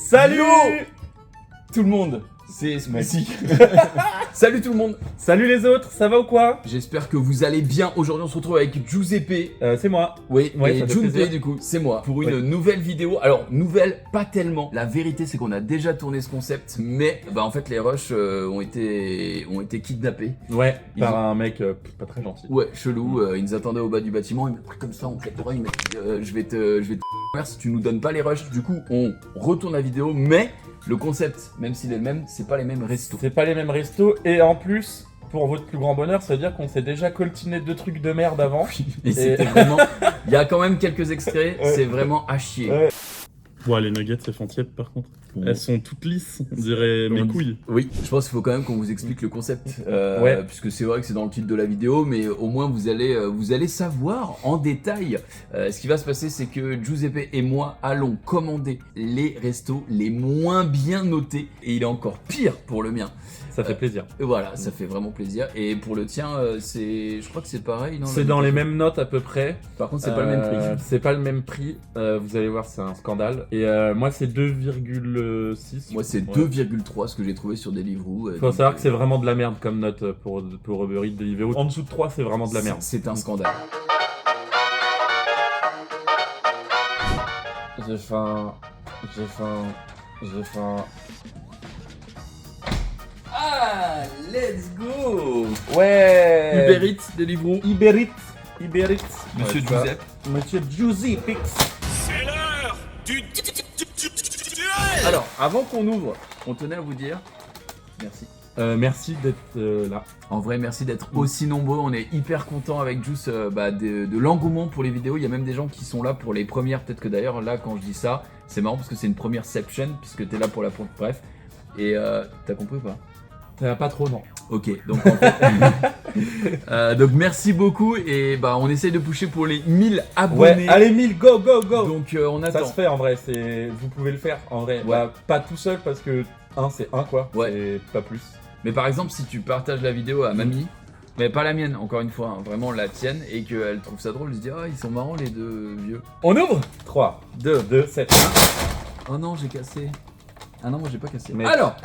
Salut tout le monde, c'est Messi. Salut tout le monde. Salut les autres, ça va ou quoi? J'espère que vous allez bien. Aujourd'hui on se retrouve avec Giuseppe. C'est moi. Oui, Ouais, et ça fait Junpei plaisir. du coup, c'est moi. Pour une nouvelle vidéo. Alors, nouvelle, pas tellement. La vérité c'est qu'on a déjà tourné ce concept, mais bah en fait les rushs ont été kidnappés. Ouais, Ils par ont- un mec pas très gentil. Ouais, chelou, ils nous attendaient au bas du bâtiment, ils m'ont pris comme ça en claque d'oreille, ils m'ont dit je vais te si tu nous donnes pas les rushs. Du coup, on retourne la vidéo, mais le concept, même s'il est le même, c'est pas les mêmes restos. C'est pas les mêmes restos, et en plus, pour votre plus grand bonheur, ça veut dire qu'on s'est déjà coltiné 2 trucs de merde avant. Et c'était vraiment. Il y a quand même quelques extraits, Ouais. c'est vraiment à chier. Ouais. Ouais, les nuggets, elles font tiède par contre. Elles sont toutes lisses, on dirait mes couilles. Oui, je pense qu'il faut quand même qu'on vous explique le concept, Ouais. puisque c'est vrai que c'est dans le titre de la vidéo, mais au moins vous allez savoir en détail. Ce qui va se passer, c'est que Giuseppe et moi allons commander les restos les moins bien notés, et il est encore pire pour le mien. Ça fait plaisir. Et voilà, ça fait vraiment plaisir. Et pour le tien, je crois que c'est pareil. Non, C'est dans les mêmes notes à peu près. Par contre, c'est pas le même prix. C'est pas le même prix. Vous allez voir, c'est un scandale. Et moi, c'est 2,6. Moi, c'est Ouais. 2,3 ce que j'ai trouvé sur Deliveroo. Faut savoir que c'est vraiment de la merde comme note pour Uber Eats, Deliveroo. En dessous de 3, c'est vraiment de la merde. C'est un scandale. J'ai faim. Ah, let's go. Ouais. Uber Eats, Deliveroo. Uber Eats. Monsieur Ouais, ça. Giuseppe. Monsieur Giuseppe. C'est l'heure du duel. Alors, avant qu'on ouvre, on tenait à vous dire merci. Merci d'être là. En vrai, merci d'être aussi nombreux. On est hyper contents avec Juice de l'engouement pour les vidéos. Il y a même des gens qui sont là pour les premières. Peut-être que d'ailleurs, là, quand je dis ça, c'est marrant parce que c'est une première Seption, puisque t'es là pour la première. Bref. Et t'as compris ou pas? Pas trop, non. Ok, donc en fait, donc merci beaucoup et bah on essaye de pousser pour les 1000 abonnés. Ouais, allez 1000, go. Donc on Ça attend. se fait en vrai, vous pouvez le faire en vrai. Ouais. Bah, pas tout seul parce que 1 c'est 1 quoi, Ouais. c'est pas plus. Mais par exemple, si tu partages la vidéo à mamie, mais pas la mienne, encore une fois, hein, vraiment la tienne, et qu'elle trouve ça drôle, elle se dit ah ils sont marrants les deux vieux. On ouvre 3, 2, 7, 1. Oh non j'ai cassé. Ah non moi j'ai pas cassé. Mais- Alors,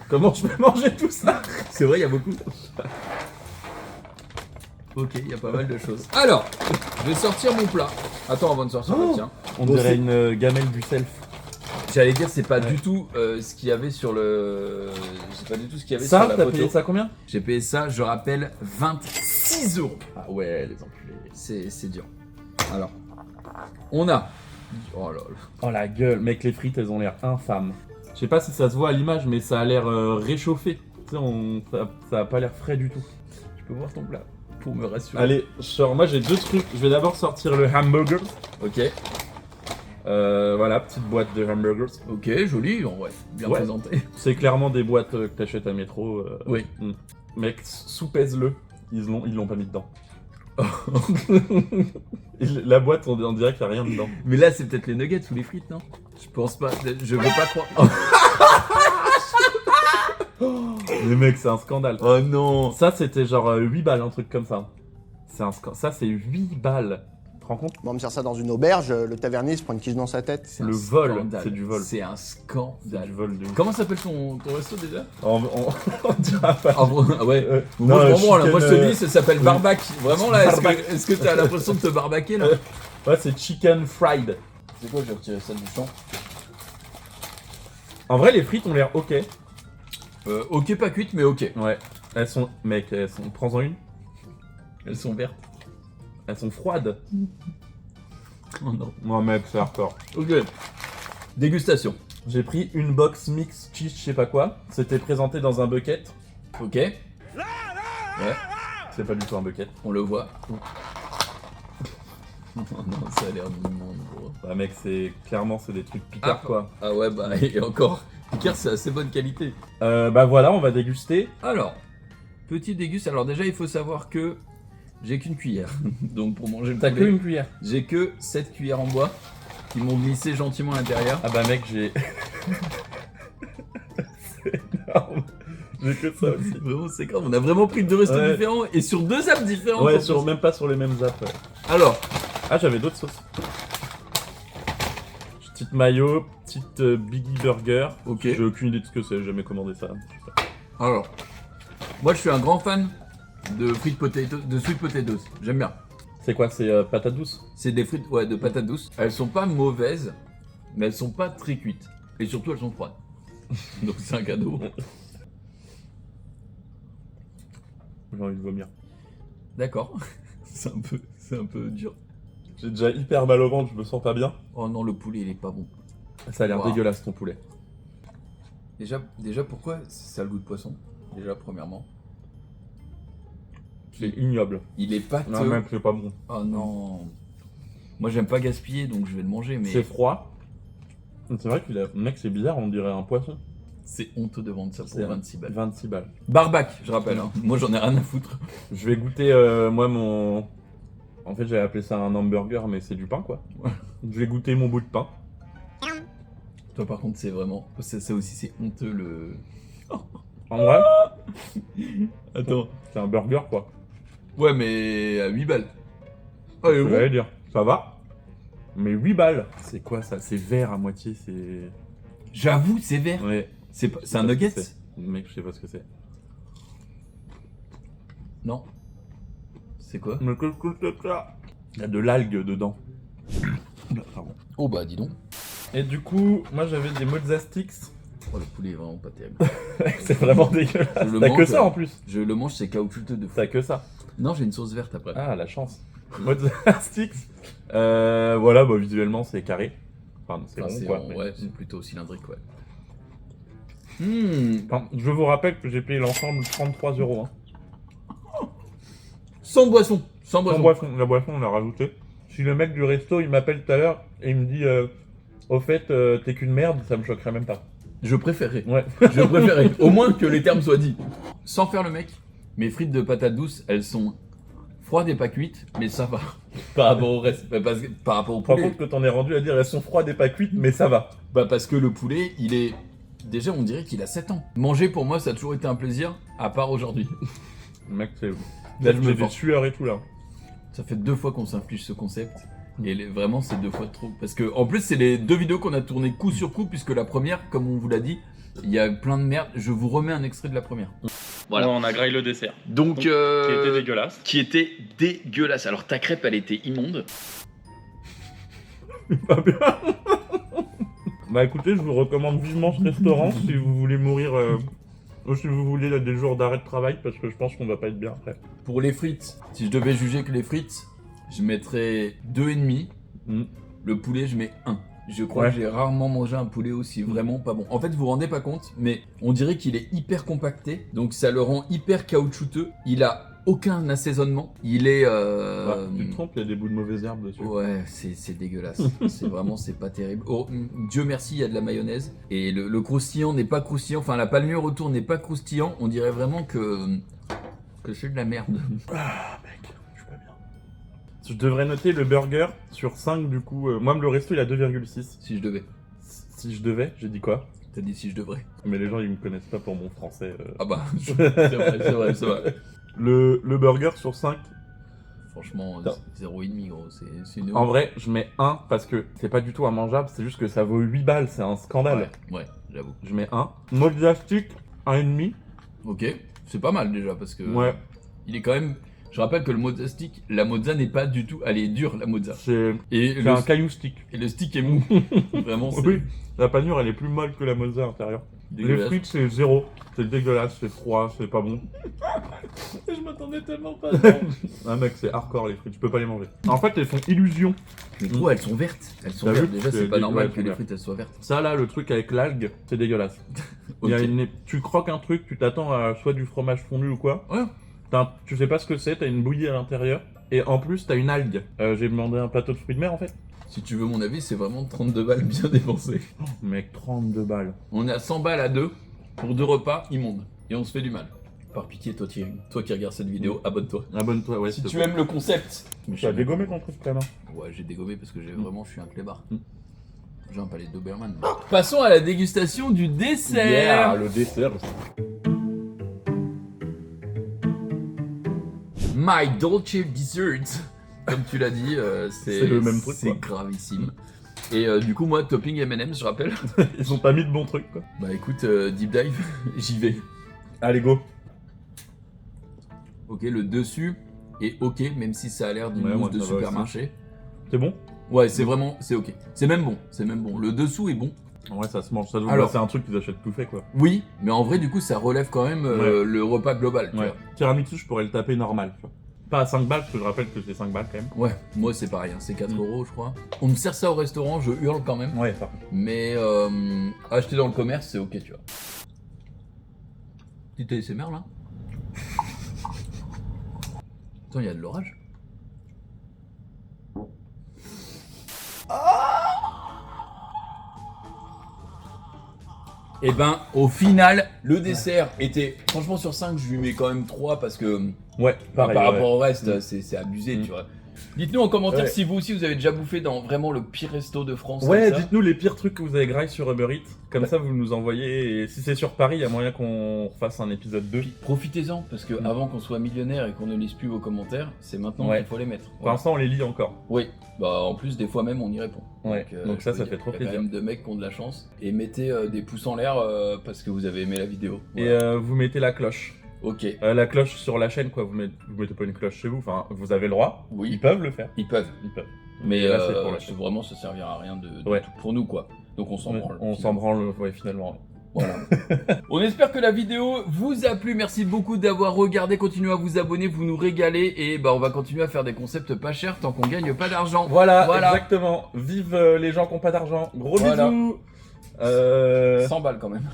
Comment je vais manger tout ça? c'est vrai il y a beaucoup. Ok, il y a pas mal de choses. Alors, je vais sortir mon plat. Attends avant de sortir le tien. On Bon, dirait c'est- une gamelle du self. J'allais dire c'est pas Ouais. du tout ce qu'il y avait sur le. C'est pas du tout ce qu'il y avait Ça, sur la t'as photo. payé ça combien? J'ai payé ça, je rappelle, 26 €. Ah ouais, les enculés. C'est dur. Alors, on a. Oh là là. Oh la gueule, mec, les frites elles ont l'air infâmes. Je sais pas si ça se voit à l'image, mais ça a l'air réchauffé. Tu sais, ça a pas l'air frais du tout. Tu peux voir ton plat pour me rassurer. Allez, moi j'ai 2 trucs. Je vais d'abord sortir le hamburger. Ok, Voilà, petite boîte de hamburgers. ok, joli, en vrai, bien Ouais. présenté. C'est clairement des boîtes que t'achètes à métro. Oui. Mec, sous-pèse-le. Ils l'ont pas mis dedans. La boîte, on dirait qu'il n'y a rien dedans. Mais là, c'est peut-être les nuggets ou les frites, non? Je pense pas, je veux pas croire. Oh, Mais mec, c'est un scandale. oh non! Ça, c'était genre 8 balles, un truc comme ça. Ça, c'est 8 balles. Tu te rends compte? Bon, on me sert ça dans une auberge, le tavernier se prend une quiche dans sa tête. C'est Le un vol, scandale. c'est du vol. C'est un C'est scandale. du vol de... Comment s'appelle ton resto déjà? On dira pas. Ah ouais. Ouais. Moi, Non, je comprends, là. Moi je te chicken, dis, ça s'appelle oui. barbac. Vraiment là, Barbac. est-ce que t'as l'impression de te barbaquer là? Ouais, c'est chicken fried. C'est quoi, je vais retirer ça du champ? En vrai, les frites ont l'air ok. Ok, pas cuite, mais ok. Ouais. Elles sont... Mec, prends-en une. Elles sont vertes. Elles sont froides. Oh non. Moi, mec, c'est hardcore. Ok. Dégustation. J'ai pris une box mix cheese, je sais pas quoi. C'était présenté dans un bucket. Ok. Ouais, C'est pas du tout un bucket. on le voit. Oh non, ça a l'air immonde, gros. Bah mec, clairement c'est des trucs Picard quoi. Ah ouais, bah, et encore. Picard, c'est assez bonne qualité. Bah voilà, on va déguster. Alors, petit déguste. Alors, déjà, il faut savoir que j'ai qu'une cuillère. Donc, pour manger le T'as que poulet, une cuillère. j'ai que 7 cuillères en bois qui m'ont glissé gentiment à l'intérieur. Ah bah mec, j'ai... c'est énorme. J'ai que ça aussi. Vraiment, c'est grave. On a vraiment pris deux restos Ouais. différents et sur deux apps différentes. Ouais, en plus. même pas sur les mêmes apps. Ouais. Alors, Ah, j'avais d'autres sauces. Petite mayo, petite Biggie Burger. Ok. J'ai aucune idée de ce que c'est, j'ai jamais commandé ça. Alors, moi je suis un grand fan de frites de sweet potatoes. J'aime bien. C'est quoi, c'est patate douce? C'est des frites de patates douces. Elles sont pas mauvaises, mais elles sont pas très cuites. Et surtout elles sont froides. Donc c'est un cadeau. J'ai envie de vomir. D'accord. C'est un peu dur. J'ai déjà hyper mal au ventre, je me sens pas bien. Oh non, le poulet il est pas bon. Ça a l'air Wow. dégueulasse ton poulet. Déjà pourquoi ça a le goût de poisson? Déjà premièrement. C'est ignoble. Il est pâteux. Non mec, c'est pas bon. Oh non. Moi j'aime pas gaspiller donc je vais le manger mais C'est froid. C'est vrai qu'il a... Mec, c'est bizarre, on dirait un poisson. c'est honteux de vendre ça pour C'est 26 balles. 26 balles. Barbac, je rappelle. Hein. Moi j'en ai rien à foutre. Je vais goûter, moi, mon... En fait, j'avais appelé ça un hamburger, mais c'est du pain, quoi. Je vais goûter mon bout de pain. Toi par contre c'est vraiment... Ça aussi c'est honteux le... En vrai, Attends. c'est un burger, quoi. Ouais mais à 8 balles. Oh, il est Je bon. vais dire. Ça va, mais 8 balles. C'est quoi, ça? C'est vert à moitié, c'est... J'avoue c'est vert. Ouais. C'est Je sais un pas ce nugget? que c'est. Mec, je sais pas ce que c'est. Non. C'est quoi? Mais qu'est-ce que c'est que ça? Il y a de l'algue dedans. Pardon. Oh bah dis donc. Et du coup, moi j'avais des mozza sticks. Oh le poulet est vraiment pas terrible. C'est vraiment dégueulasse. Je le T'as que mange, ça en plus. Je le mange, c'est caoutchouteux de fou. T'as que ça. Non, j'ai une sauce verte après. Ah, la chance. Mozza sticks. Voilà, bah visuellement c'est carré. Enfin, c'est Enfin, rond c'est quoi. rond, mais- ouais, c'est plutôt cylindrique, ouais. Enfin, je vous rappelle que j'ai payé l'ensemble 33 €. Hein. Sans boisson. Sans Sans boisson. boisson, la boisson on l'a rajouté. Si le mec du resto il m'appelle tout à l'heure et il me dit au fait t'es qu'une merde, ça me choquerait même pas. Je préférais. Ouais. Je préférais. Au moins que les termes soient dits. Sans faire le mec, mes frites de patates douces, elles sont froides et pas cuites, mais ça va. Par rapport au reste. Par rapport au Par poulet. contre que t'en es rendu à dire elles sont froides et pas cuites, mais ça va. Bah parce que le poulet, il est... Déjà, on dirait qu'il a 7 ans. Manger, pour moi, ça a toujours été un plaisir, à part aujourd'hui. Mec, c'est... Là, je me j'ai des force. sueurs et tout là. Ça fait 2 fois qu'on s'inflige ce concept. Et vraiment, c'est 2 fois de trop. Parce que, en plus, c'est les 2 vidéos qu'on a tournées coup sur coup, puisque la première, comme on vous l'a dit, il y a plein de merde. Je vous remets un extrait de la première. Voilà. On a graillé le dessert. Donc, Qui était dégueulasse. Qui était dégueulasse. Alors, ta crêpe, elle était immonde. Pas bien. Bah écoutez, je vous recommande vivement ce restaurant si vous voulez mourir ou si vous voulez des jours d'arrêt de travail parce que je pense qu'on va pas être bien après. Pour les frites, si je devais juger que les frites, je mettrais 2,5. Mm. Le poulet, je mets 1. Je crois Ouais. que j'ai rarement mangé un poulet aussi vraiment pas bon. En fait, vous vous rendez pas compte, mais on dirait qu'il est hyper compacté, donc ça le rend hyper caoutchouteux. Il a aucun assaisonnement. Il est... Bah, tu te trompes, il y a des bouts de mauvaises herbes dessus. Ouais, c'est dégueulasse. C'est vraiment, c'est pas terrible. Oh, Dieu merci, il y a de la mayonnaise. Et le croustillant n'est pas croustillant. Enfin, la palmure autour n'est pas croustillant. On dirait vraiment que c'est de la merde. Ah mec, je suis pas bien. Je devrais noter le burger sur 5 du coup. Moi le resto il a 2,6. Si je devais. Si je devais, j'ai dit quoi? T'as dit si je devrais. Mais les gens ils me connaissent pas pour mon français. Ah bah, c'est vrai, c'est vrai. Le burger sur 5. Franchement, Non. 0,5 gros, c'est une... En vrai, je mets 1 parce que c'est pas du tout immangeable, c'est juste que ça vaut 8 balles, c'est un scandale. Ouais, j'avoue. Je mets 1. Mozza stick, 1,5. Ok, c'est pas mal déjà parce que... Ouais, Il est quand même... Je rappelle que le mozza stick, la mozza n'est pas du tout... Elle est dure, la mozza. c'est Et un caillou stick. et le stick est mou. Vraiment, c'est Oui, la panure elle est plus molle que la mozza à l'intérieur. Les dégueulasse. frites c'est 0. C'est dégueulasse, c'est froid, c'est pas bon. Je m'attendais tellement pas. Ah mec, c'est hardcore les frites, je peux pas les manger. En fait, elles font illusion. Mais gros, elles sont vertes. Elles sont T'as vertes. vu Déjà, C'est c'est pas normal dégueulasse, que les ouais. frites elles soient vertes. Ça là, le truc avec l'algue, c'est dégueulasse. Il y a Ok. tu croques un truc, tu t'attends à soit du fromage fondu ou quoi. Ouais. Tu sais pas ce que c'est, t'as une bouillie à l'intérieur. Et en plus, t'as une algue. J'ai demandé un plateau de fruits de mer en fait. Si tu veux mon avis, c'est vraiment 32 balles bien dépensées. Mec, 32 balles. On est à 100 balles à 2 pour 2 repas immondes. Et on se fait du mal. Par pitié, toi qui regardes cette vidéo, abonne-toi. Abonne-toi, ouais. Si s'il te tu plaît. aimes le concept. Mais Tu as dégommé ton truc, Clément. Ouais, j'ai dégommé parce que je suis un clébard. Mm. J'ai un palais de Doberman. Passons à la dégustation du dessert. le dessert. My Dolce Dessert. Comme tu l'as dit, C'est le même truc, C'est quoi. gravissime. Et du coup, moi, topping M&M's, je rappelle. Ils ont pas mis de bons trucs, quoi. Bah écoute, deep dive, j'y vais. Allez, go. Ok, le dessus est ok, même si ça a l'air d'une Ouais, mousse moi, de ça va supermarché. C'est bon? Ouais, c'est vraiment, c'est ok. C'est même bon. Le dessous est bon. Ouais, ça se mange. Ça se Alors- c'est un truc qu'ils achètent tout fait, quoi. Oui, mais en vrai, du coup, ça relève quand même le repas global. Tu Ouais. vois. Tiramisu, je pourrais le taper normal, tu vois. Pas à 5 balles, parce que je rappelle que c'est 5 balles quand même. Ouais, moi c'est pareil, hein, c'est 4 Mm. euros, je crois. On me sert ça au restaurant, je hurle quand même. Ouais, par contre. Mais acheter dans le commerce, c'est ok, tu vois. Petit ASMR là. Attends, il y a de l'orage. Et ben, au final, le dessert était, franchement, sur 5, je lui mets quand même 3 parce que Ouais, pareil. par ouais. rapport au reste, Mm. c'est abusé, Mm. tu vois. Dites-nous en commentaire Ouais. si vous aussi vous avez déjà bouffé dans vraiment le pire resto de France. Ouais, comme ça. dites-nous les pires trucs que vous avez graillés sur Uber Eats. Comme Bah. ça, vous nous envoyez. Et si c'est sur Paris, il y a moyen qu'on fasse un épisode 2. Puis profitez-en, parce que Mm. avant qu'on soit millionnaire et qu'on ne lise plus vos commentaires, c'est maintenant Ouais. qu'il faut les mettre. Pour l'instant, on les lit encore. Oui, bah en plus des fois même on y répond. Ouais, donc ça, je ça peux fait dire, trop il y a plaisir. quand même de mecs qui ont de la chance. Et mettez des pouces en l'air parce que vous avez aimé la vidéo. Et Voilà. vous mettez la cloche. Ok, La cloche sur la chaîne, quoi. Vous mettez pas une cloche chez vous. Enfin, vous avez le droit. oui, Ils peuvent le faire. ils peuvent. Ils peuvent. Mais Et là, c'est pour la chaîne. vraiment ça servira à rien de Ouais. tout pour nous quoi. Donc on s'en Ouais, branle. on s'en branle, ouais, finalement. Voilà. On espère que la vidéo vous a plu. Merci beaucoup d'avoir regardé. Continuez à vous abonner, vous nous régalez. Et bah on va continuer à faire des concepts pas chers tant qu'on gagne pas d'argent. Voilà, Voilà. exactement. Vive les gens qui n'ont pas d'argent. Gros Voilà. bisous. 100 balles quand même.